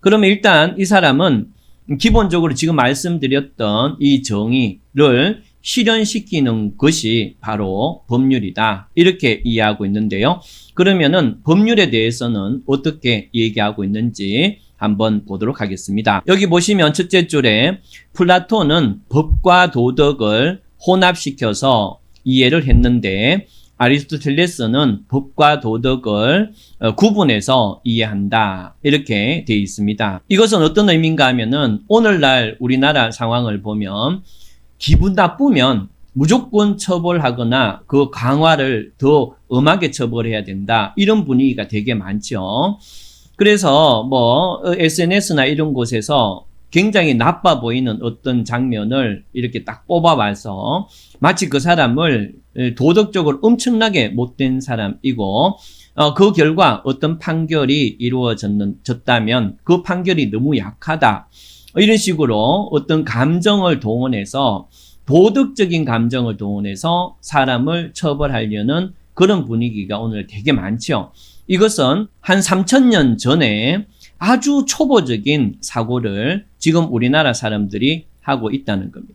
그러면 일단 이 사람은 기본적으로 지금 말씀드렸던 이 정의를 실현시키는 것이 바로 법률이다. 이렇게 이해하고 있는데요. 그러면은 법률에 대해서는 어떻게 얘기하고 있는지 한번 보도록 하겠습니다. 여기 보시면 첫째 줄에 플라톤은 법과 도덕을 혼합시켜서 이해를 했는데 아리스토텔레스는 법과 도덕을 구분해서 이해한다. 이렇게 되어 있습니다. 이것은 어떤 의미인가 하면은 오늘날 우리나라 상황을 보면 기분 나쁘면 무조건 처벌하거나 그 강화를 더 엄하게 처벌해야 된다. 이런 분위기가 되게 많죠. 그래서 뭐 SNS나 이런 곳에서 굉장히 나빠 보이는 어떤 장면을 이렇게 딱 뽑아와서 마치 그 사람을 도덕적으로 엄청나게 못된 사람이고 그 결과 어떤 판결이 이루어졌다면 그 판결이 너무 약하다. 이런 식으로 어떤 감정을 동원해서 도덕적인 감정을 동원해서 사람을 처벌하려는 그런 분위기가 오늘 되게 많죠. 이것은 한 3000년 전에 아주 초보적인 사고를 지금 우리나라 사람들이 하고 있다는 겁니다.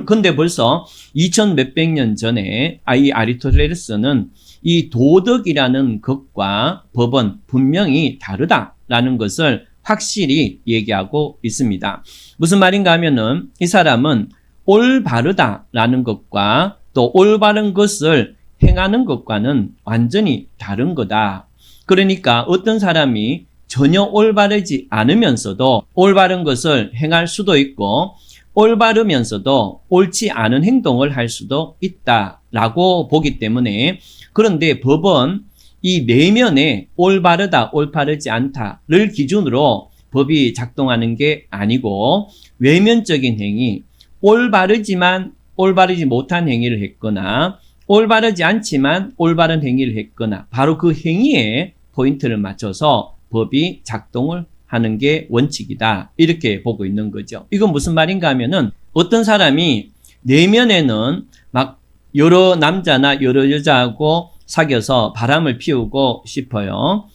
근데 벌써 2000 몇백 년 전에 이 아리스토텔레스는 이 도덕이라는 것과 법은 분명히 다르다라는 것을 확실히 얘기하고 있습니다. 무슨 말인가 하면은 이 사람은 올바르다라는 것과 또 올바른 것을 행하는 것과는 완전히 다른 거다. 그러니까 어떤 사람이 전혀 올바르지 않으면서도 올바른 것을 행할 수도 있고 올바르면서도 옳지 않은 행동을 할 수도 있다라고 보기 때문에 그런데 법은 이 내면에 올바르다, 올바르지 않다를 기준으로 법이 작동하는 게 아니고 외면적인 행위, 올바르지만 올바르지 못한 행위를 했거나 올바르지 않지만 올바른 행위를 했거나 바로 그 행위에 포인트를 맞춰서 법이 작동을 하는 게 원칙이다. 이렇게 보고 있는 거죠. 이건 무슨 말인가 하면은 어떤 사람이 내면에는 막 여러 남자나 여러 여자하고 사귀어서 바람을 피우고 싶어요.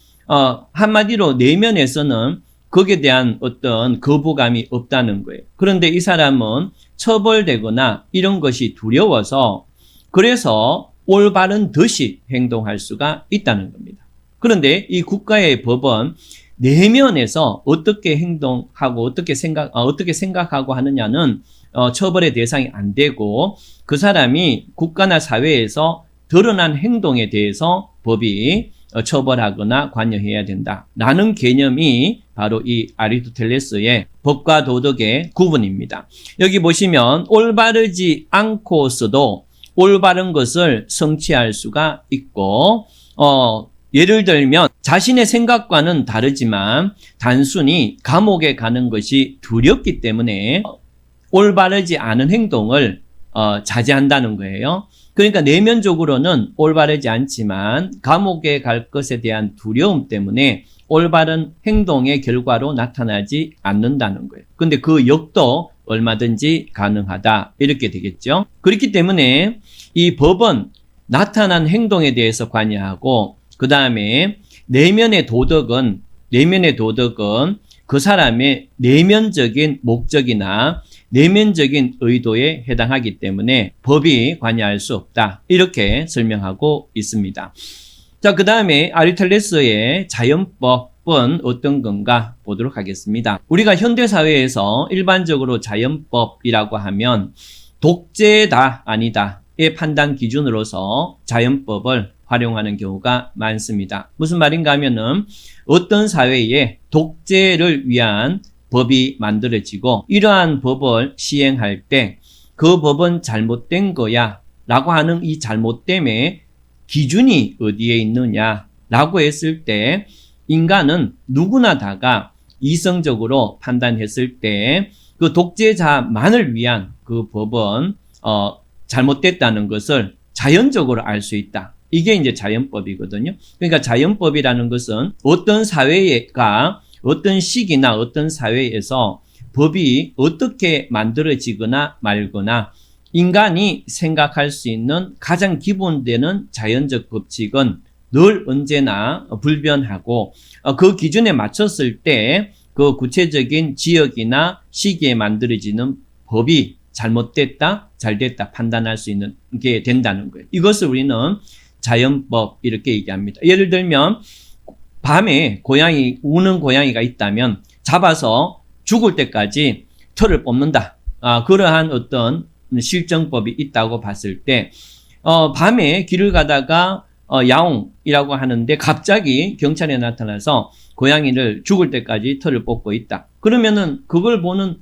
한마디로 내면에서는 거기에 대한 어떤 거부감이 없다는 거예요. 그런데 이 사람은 처벌되거나 이런 것이 두려워서 그래서 올바른 듯이 행동할 수가 있다는 겁니다. 그런데 이 국가의 법은 내면에서 어떻게 행동하고 어떻게 생각하고 하느냐는 처벌의 대상이 안 되고 그 사람이 국가나 사회에서 드러난 행동에 대해서 법이 처벌하거나 관여해야 된다라는 개념이 바로 이 아리스토텔레스의 법과 도덕의 구분입니다. 여기 보시면 올바르지 않고서도 올바른 것을 성취할 수가 있고 예를 들면 자신의 생각과는 다르지만 단순히 감옥에 가는 것이 두렵기 때문에 올바르지 않은 행동을 자제한다는 거예요. 그러니까 내면적으로는 올바르지 않지만 감옥에 갈 것에 대한 두려움 때문에 올바른 행동의 결과로 나타나지 않는다는 거예요. 근데 그 역도 얼마든지 가능하다. 이렇게 되겠죠. 그렇기 때문에 이 법은 나타난 행동에 대해서 관여하고 그 다음에 내면의 도덕은 그 사람의 내면적인 목적이나 내면적인 의도에 해당하기 때문에 법이 관여할 수 없다. 이렇게 설명하고 있습니다. 자, 그 다음에 아리스토텔레스의 자연법은 어떤 건가 보도록 하겠습니다. 우리가 현대사회에서 일반적으로 자연법이라고 하면 독재다 아니다의 판단 기준으로서 자연법을 활용하는 경우가 많습니다. 무슨 말인가 하면은 어떤 사회에 독재를 위한 법이 만들어지고 이러한 법을 시행할 때 그 법은 잘못된 거야 라고 하는 이 잘못됨의 기준이 어디에 있느냐 라고 했을 때 인간은 누구나 다가 이성적으로 판단했을 때 그 독재자만을 위한 그 법은 잘못됐다는 것을 자연적으로 알 수 있다. 이게 이제 자연법이거든요. 그러니까 자연법이라는 것은 어떤 사회가 어떤 시기나 어떤 사회에서 법이 어떻게 만들어지거나 말거나 인간이 생각할 수 있는 가장 기본되는 자연적 법칙은 늘 언제나 불변하고 그 기준에 맞췄을 때 그 구체적인 지역이나 시기에 만들어지는 법이 잘못됐다, 잘됐다 판단할 수 있는 게 된다는 거예요. 이것을 우리는 자연법 이렇게 얘기합니다. 예를 들면 밤에 우는 고양이가 있다면 잡아서 죽을 때까지 털을 뽑는다. 그러한 어떤 실정법이 있다고 봤을 때 밤에 길을 가다가 야옹이라고 하는데 갑자기 경찰에 나타나서 고양이를 죽을 때까지 털을 뽑고 있다. 그러면은 그걸 보는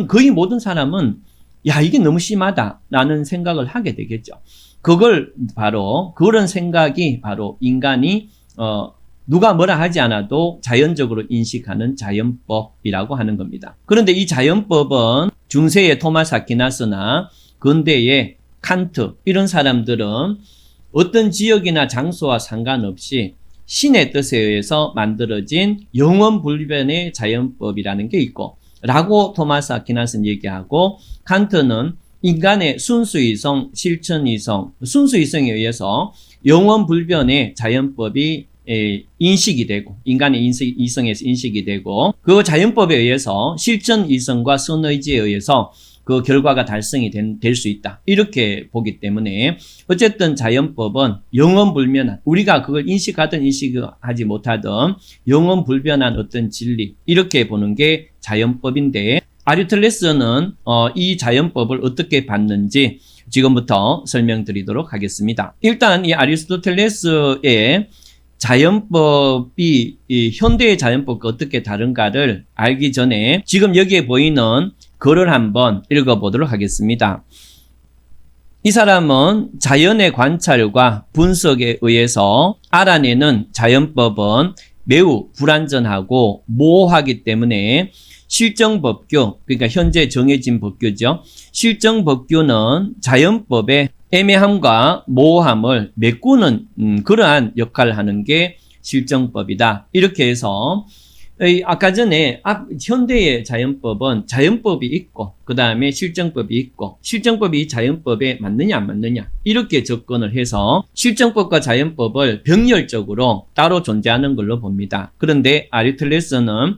거의 모든 사람은 야, 이게 너무 심하다라는 생각을 하게 되겠죠. 그런 생각이 바로 인간이 누가 뭐라 하지 않아도 자연적으로 인식하는 자연법이라고 하는 겁니다. 그런데 이 자연법은 중세의 토마스 아퀴나스나 근대의 칸트 이런 사람들은 어떤 지역이나 장소와 상관없이 신의 뜻에 의해서 만들어진 영원불변의 자연법이라는 게 있고 라고 토마스 아퀴나스는 얘기하고 칸트는 인간의 순수이성, 실천이성, 순수이성에 의해서 영원불변의 자연법이 인식이 되고 인간의 이성에서 인식이 되고 그 자연법에 의해서 실천이성과 선의지에 의해서 그 결과가 달성이 될 수 있다. 이렇게 보기 때문에 어쨌든 자연법은 영원불변한 우리가 그걸 인식하든 인식하지 못하든 영원불변한 어떤 진리 이렇게 보는 게 자연법인데 아리스토텔레스는 이 자연법을 어떻게 봤는지 지금부터 설명드리도록 하겠습니다. 일단 이 아리스토텔레스의 자연법이 이 현대의 자연법과 어떻게 다른가를 알기 전에 지금 여기에 보이는 글을 한번 읽어보도록 하겠습니다. 이 사람은 자연의 관찰과 분석에 의해서 알아내는 자연법은 매우 불완전하고 모호하기 때문에 실정법규, 그러니까 현재 정해진 법규죠. 실정법규는 자연법의 애매함과 모호함을 메꾸는 그러한 역할을 하는 게 실정법이다. 이렇게 해서 아까 전에 현대의 자연법은 자연법이 있고 그 다음에 실정법이 있고 실정법이 자연법에 맞느냐 안 맞느냐 이렇게 접근을 해서 실정법과 자연법을 병렬적으로 따로 존재하는 걸로 봅니다. 그런데 아리스토텔레스는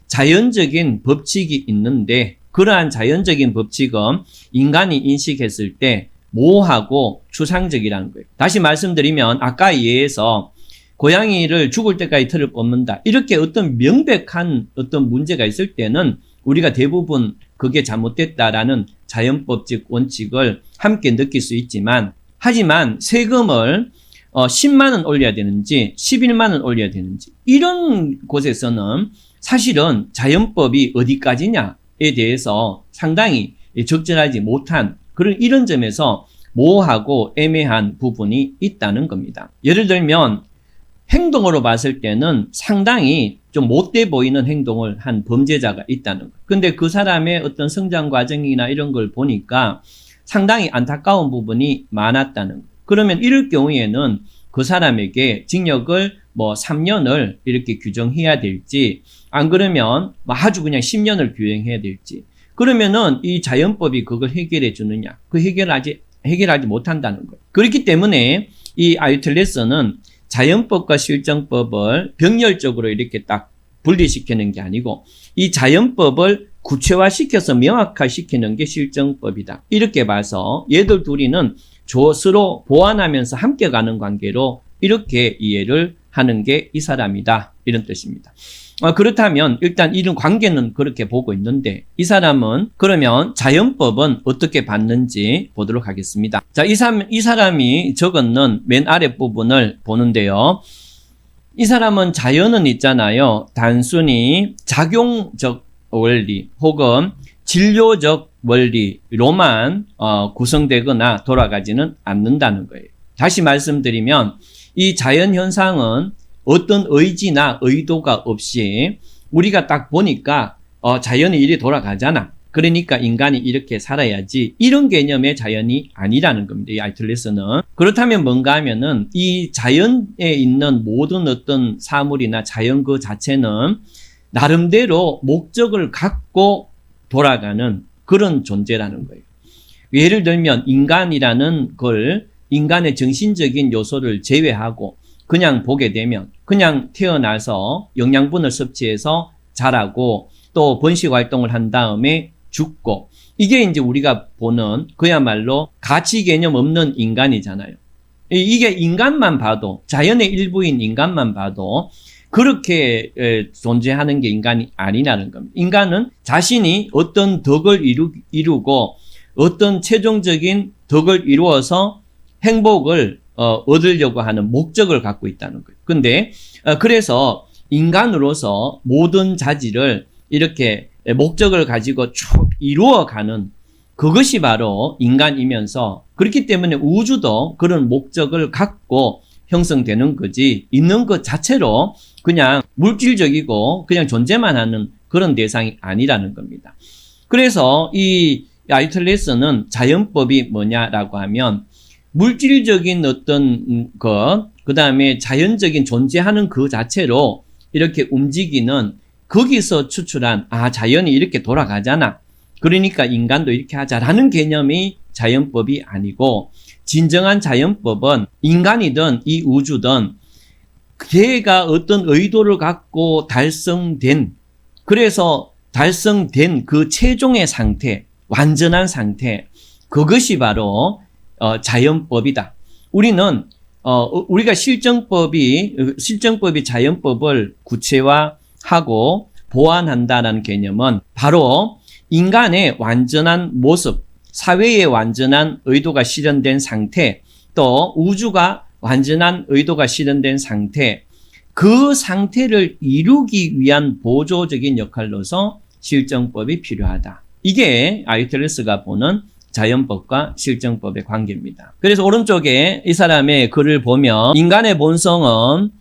자연적인 법칙이 있는데 그러한 자연적인 법칙은 인간이 인식했을 때 모호하고 추상적이라는 거예요. 다시 말씀드리면 아까 예에서 고양이를 죽을 때까지 털을 뽑는다. 이렇게 어떤 명백한 어떤 문제가 있을 때는 우리가 대부분 그게 잘못됐다라는 자연법적 원칙을 함께 느낄 수 있지만 하지만 세금을 10만 원 올려야 되는지 11만 원 올려야 되는지 이런 곳에서는 사실은 자연법이 어디까지냐에 대해서 상당히 적절하지 못한 이런 점에서 모호하고 애매한 부분이 있다는 겁니다. 예를 들면 행동으로 봤을 때는 상당히 좀 못돼 보이는 행동을 한 범죄자가 있다는 거예요. 근데 그 사람의 어떤 성장 과정이나 이런 걸 보니까 상당히 안타까운 부분이 많았다는 거예요. 그러면 이럴 경우에는 그 사람에게 징역을 3년을 이렇게 규정해야 될지 안 그러면 아주 그냥 10년을 규정해야 될지 그러면은 이 자연법이 그걸 해결해 주느냐 그 해결하지 못한다는 거예요. 그렇기 때문에 이 아리스토텔레스는 자연법과 실정법을 병렬적으로 이렇게 딱 분리시키는 게 아니고 이 자연법을 구체화시켜서 명확화시키는 게 실정법이다. 이렇게 봐서 얘들 둘이는 서로 보완하면서 함께 가는 관계로 이렇게 이해를 하는 게 이 사람이다. 이런 뜻입니다. 그렇다면 일단 이런 관계는 그렇게 보고 있는데 이 사람은 그러면 자연법은 어떻게 봤는지 보도록 하겠습니다. 자, 이 사람이 적었는 맨 아랫부분을 보는데요. 이 사람은 자연은 있잖아요. 단순히 작용적 원리 혹은 진료적 원리로만 구성되거나 돌아가지는 않는다는 거예요. 다시 말씀드리면 이 자연현상은 어떤 의지나 의도가 없이 우리가 딱 보니까 자연이 이리 돌아가잖아. 그러니까 인간이 이렇게 살아야지. 이런 개념의 자연이 아니라는 겁니다. 이 아리스토텔레스는. 그렇다면 뭔가 하면은 이 자연에 있는 모든 어떤 사물이나 자연 그 자체는 나름대로 목적을 갖고 돌아가는 그런 존재라는 거예요. 예를 들면 인간이라는 걸 인간의 정신적인 요소를 제외하고 그냥 보게 되면 그냥 태어나서 영양분을 섭취해서 자라고 또 번식 활동을 한 다음에 죽고, 이게 이제 우리가 보는 그야말로 가치 개념 없는 인간이잖아요. 이게 인간만 봐도, 자연의 일부인 인간만 봐도 그렇게 존재하는 게 인간이 아니라는 겁니다. 인간은 자신이 어떤 덕을 이루고 어떤 최종적인 덕을 이루어서 행복을 얻으려고 하는 목적을 갖고 있다는 거예요. 근데 그래서 인간으로서 모든 자질을 이렇게 목적을 가지고 쭉 이루어가는 그것이 바로 인간이면서, 그렇기 때문에 우주도 그런 목적을 갖고 형성되는 거지, 있는 것 자체로 그냥 물질적이고 그냥 존재만 하는 그런 대상이 아니라는 겁니다. 그래서 이 아리스토텔레스는 자연법이 뭐냐라고 하면 물질적인 어떤 것, 그 다음에 자연적인 존재하는 그 자체로 이렇게 움직이는, 거기서 추출한 자연이 이렇게 돌아가잖아, 그러니까 인간도 이렇게 하자라는 개념이 자연법이 아니고, 진정한 자연법은 인간이든 이 우주든 걔가 어떤 의도를 갖고 달성된, 그래서 달성된 그 최종의 상태, 완전한 상태, 그것이 바로 자연법이다. 우리는 우리가 실정법이 자연법을 구체화하고 보완한다는 개념은 바로 인간의 완전한 모습, 사회의 완전한 의도가 실현된 상태, 또 우주가 완전한 의도가 실현된 상태, 그 상태를 이루기 위한 보조적인 역할로서 실정법이 필요하다. 이게 아리스토텔레스가 보는 자연법과 실정법의 관계입니다. 그래서 오른쪽에 이 사람의 글을 보면 인간의 본성은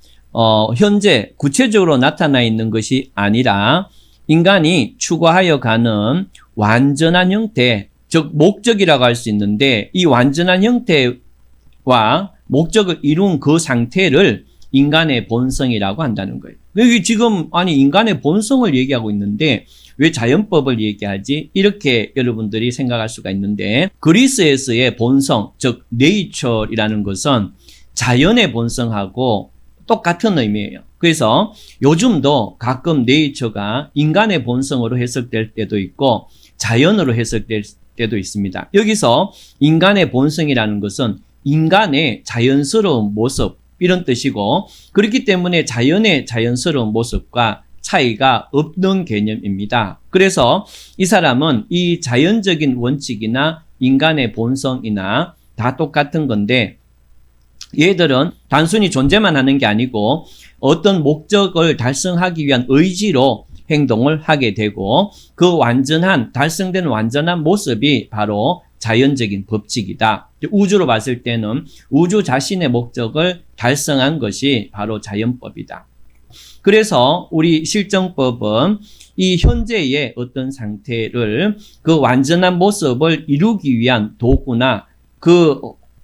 현재 구체적으로 나타나 있는 것이 아니라 인간이 추구하여 가는 완전한 형태, 즉 목적이라고 할 수 있는데, 이 완전한 형태와 목적을 이룬 그 상태를 인간의 본성이라고 한다는 거예요. 여기 지금 인간의 본성을 얘기하고 있는데 왜 자연법을 얘기하지? 이렇게 여러분들이 생각할 수가 있는데, 그리스에서의 본성, 즉 네이처이라는 것은 자연의 본성하고 똑같은 의미예요. 그래서 요즘도 가끔 네이처가 인간의 본성으로 해석될 때도 있고 자연으로 해석될 때도 있습니다. 여기서 인간의 본성이라는 것은 인간의 자연스러운 모습, 이런 뜻이고, 그렇기 때문에 자연의 자연스러운 모습과 차이가 없는 개념입니다. 그래서 이 사람은 이 자연적인 원칙이나 인간의 본성이나 다 똑같은 건데, 얘들은 단순히 존재만 하는 게 아니고 어떤 목적을 달성하기 위한 의지로 행동을 하게 되고, 그 달성된 완전한 모습이 바로 자연적인 법칙이다. 우주로 봤을 때는 우주 자신의 목적을 달성한 것이 바로 자연법이다. 그래서 우리 실정법은 이 현재의 어떤 상태를, 그 완전한 모습을 이루기 위한 도구나 그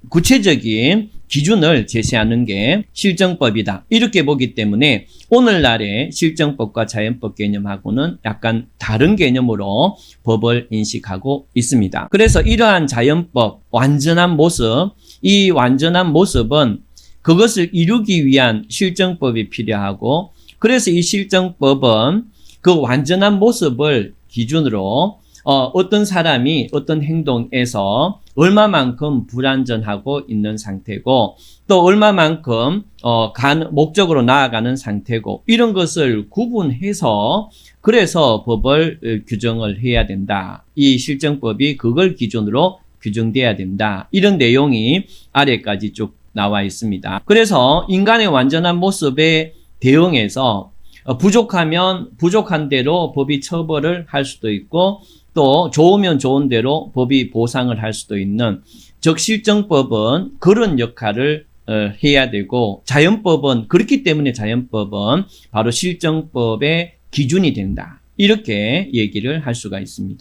구체적인 기준을 제시하는 게 실정법이다. 이렇게 보기 때문에 오늘날의 실정법과 자연법 개념하고는 약간 다른 개념으로 법을 인식하고 있습니다. 그래서 이러한 자연법, 완전한 모습, 이 완전한 모습은 그것을 이루기 위한 실정법이 필요하고, 그래서 이 실정법은 그 완전한 모습을 기준으로 어떤 사람이 어떤 행동에서 얼마만큼 불완전하고 있는 상태고, 또 얼마만큼 목적으로 나아가는 상태고, 이런 것을 구분해서 그래서 법을 규정을 해야 된다. 이 실정법이 그걸 기준으로 규정돼야 된다. 이런 내용이 아래까지 쭉 나와 있습니다. 그래서 인간의 완전한 모습에 대응해서 부족하면 부족한 대로 법이 처벌을 할 수도 있고, 또 좋으면 좋은 대로 법이 보상을 할 수도 있는, 즉 실정법은 그런 역할을 해야 되고, 자연법은 그렇기 때문에 자연법은 바로 실정법의 기준이 된다. 이렇게 얘기를 할 수가 있습니다.